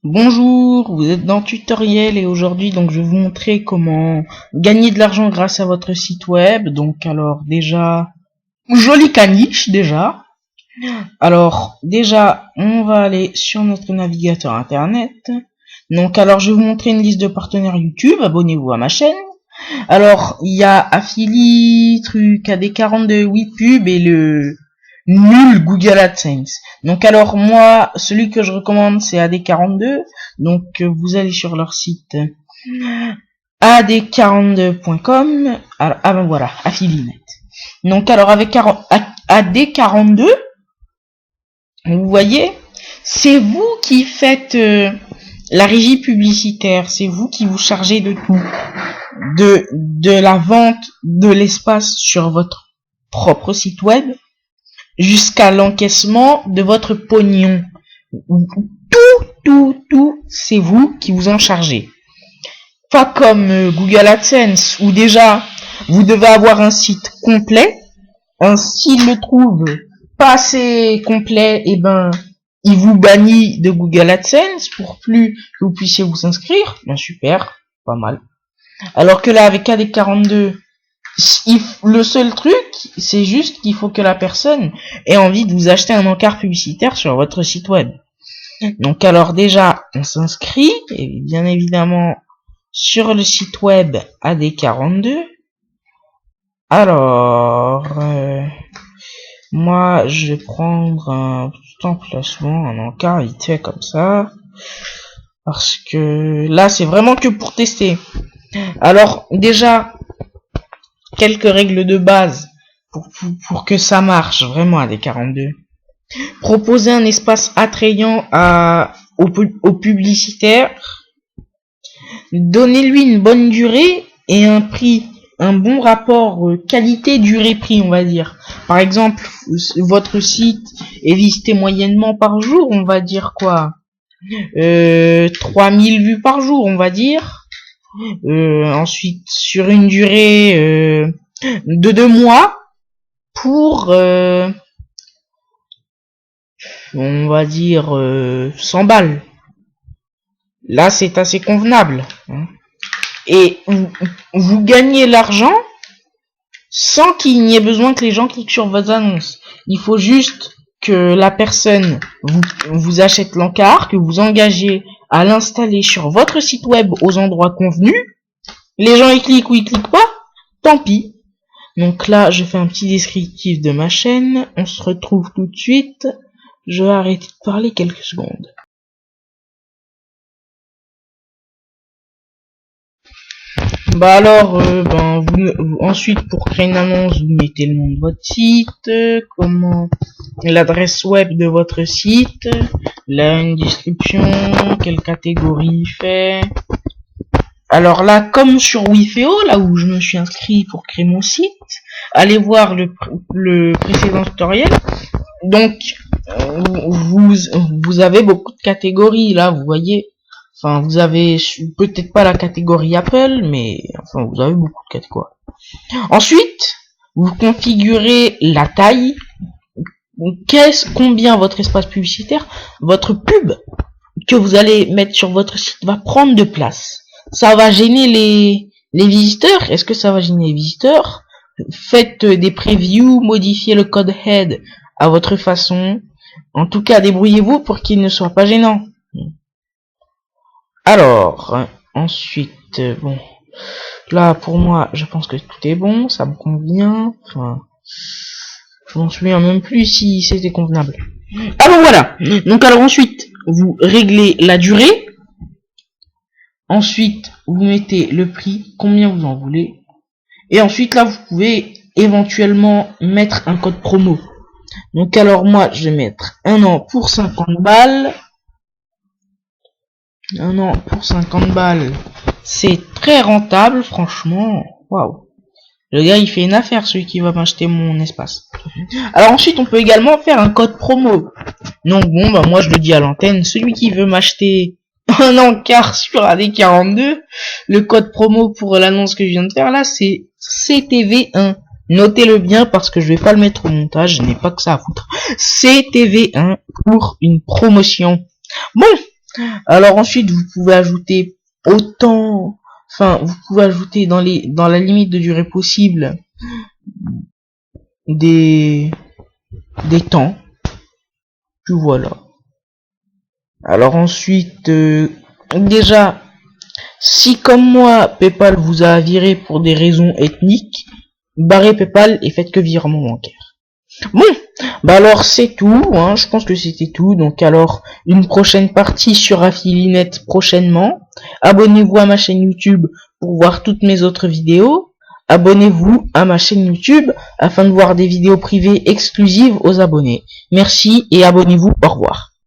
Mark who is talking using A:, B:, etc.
A: Bonjour, vous êtes dans Tutoriel et aujourd'hui donc je vais vous montrer comment gagner de l'argent grâce à votre site web. Donc alors déjà, joli caniche déjà. Alors déjà, on va aller sur notre navigateur internet. Donc alors je vais vous montrer une liste de partenaires YouTube, abonnez-vous à ma chaîne. Alors il y a Affili, truc AD42, WePub et le nul Google AdSense. Donc alors moi, celui que je recommande c'est AD42. Donc vous allez sur leur site ad42.com. Alors, ah ben voilà, Affilinet. Donc alors avec AD42, vous voyez, c'est vous qui faites la régie publicitaire, c'est vous qui vous chargez de tout, de la vente de l'espace sur votre propre site web jusqu'à l'encaissement de votre pognon. Tout, c'est vous qui vous en chargez. Pas comme Google AdSense, où déjà, vous devez avoir un site complet. S'il le trouve pas assez complet, et ben, il vous bannit de Google AdSense pour plus que vous puissiez vous inscrire. Ben super, pas mal. Alors que là, avec AD42, le seul truc, c'est juste qu'il faut que la personne ait envie de vous acheter un encart publicitaire sur votre site web. Donc alors déjà, on s'inscrit, et bien évidemment, sur le site web AD42. Alors, moi, je vais prendre un petit emplacement, un encart vite fait comme ça, parce que là, c'est vraiment que pour tester. Alors, déjà, quelques règles de base pour que ça marche vraiment AD42. Proposer un espace attrayant aux publicitaires. Donnez-lui une bonne durée et un prix, un bon rapport qualité-durée-prix, on va dire. Par exemple, votre site est visité moyennement par jour, on va dire quoi, 3000 vues par jour, on va dire. Ensuite, sur une durée de 2 mois, pour, on va dire, 100 balles. Là, c'est assez convenable. Et vous gagnez l'argent sans qu'il n'y ait besoin que les gens cliquent sur vos annonces. Il faut juste que la personne vous achète l'encart, que vous engagez à l'installer sur votre site web aux endroits convenus. Les gens y cliquent ou y cliquent pas, tant pis. Donc là, je fais un petit descriptif de ma chaîne. On se retrouve tout de suite. Je vais arrêter de parler quelques secondes. Bah alors, ensuite pour créer une annonce, vous mettez le nom de votre site, l'adresse web de votre site, là une description, quelle catégorie il fait. Alors là, comme sur Wifeo, là où je me suis inscrit pour créer mon site, allez voir le précédent tutoriel. Donc, vous avez beaucoup de catégories là, vous voyez. Enfin, vous avez peut-être pas la catégorie Apple, mais enfin, vous avez beaucoup de catégories. Ensuite, vous configurez la taille. Combien votre espace publicitaire, votre pub que vous allez mettre sur votre site va prendre de place. Ça va gêner les visiteurs. Est-ce que ça va gêner les visiteurs? Faites des previews, modifiez le code head à votre façon. En tout cas, débrouillez-vous pour qu'il ne soit pas gênant. Alors, ensuite, bon, là pour moi, je pense que tout est bon, ça me convient. Enfin, je m'en souviens même plus si c'était convenable. Alors voilà. Donc alors ensuite, vous réglez la durée. Ensuite, vous mettez le prix, combien vous en voulez. Et ensuite là, vous pouvez éventuellement mettre un code promo. Donc alors moi, je vais mettre 1 an pour 50 balles. 1 an pour 50 balles, c'est très rentable, franchement. Waouh. Le gars, il fait une affaire, celui qui va m'acheter mon espace. Alors ensuite, on peut également faire un code promo. Donc bon, bah moi je le dis à l'antenne, celui qui veut m'acheter un encart sur AD42, le code promo pour l'annonce que je viens de faire là, c'est CTV1. Notez-le bien parce que je vais pas le mettre au montage, je n'ai pas que ça à foutre. CTV1 pour une promotion. Bon. Alors ensuite, vous pouvez ajouter autant, enfin, vous pouvez ajouter dans la limite de durée possible des temps. Puis voilà. Alors ensuite, déjà, si comme moi, PayPal vous a viré pour des raisons ethniques, barrez PayPal et faites que virement bancaire. Bon, bah alors c'est tout, hein, je pense que c'était tout. Donc alors, une prochaine partie sur Affilinet prochainement. Abonnez-vous à ma chaîne YouTube pour voir toutes mes autres vidéos. Abonnez-vous à ma chaîne YouTube afin de voir des vidéos privées exclusives aux abonnés. Merci et abonnez-vous, au revoir.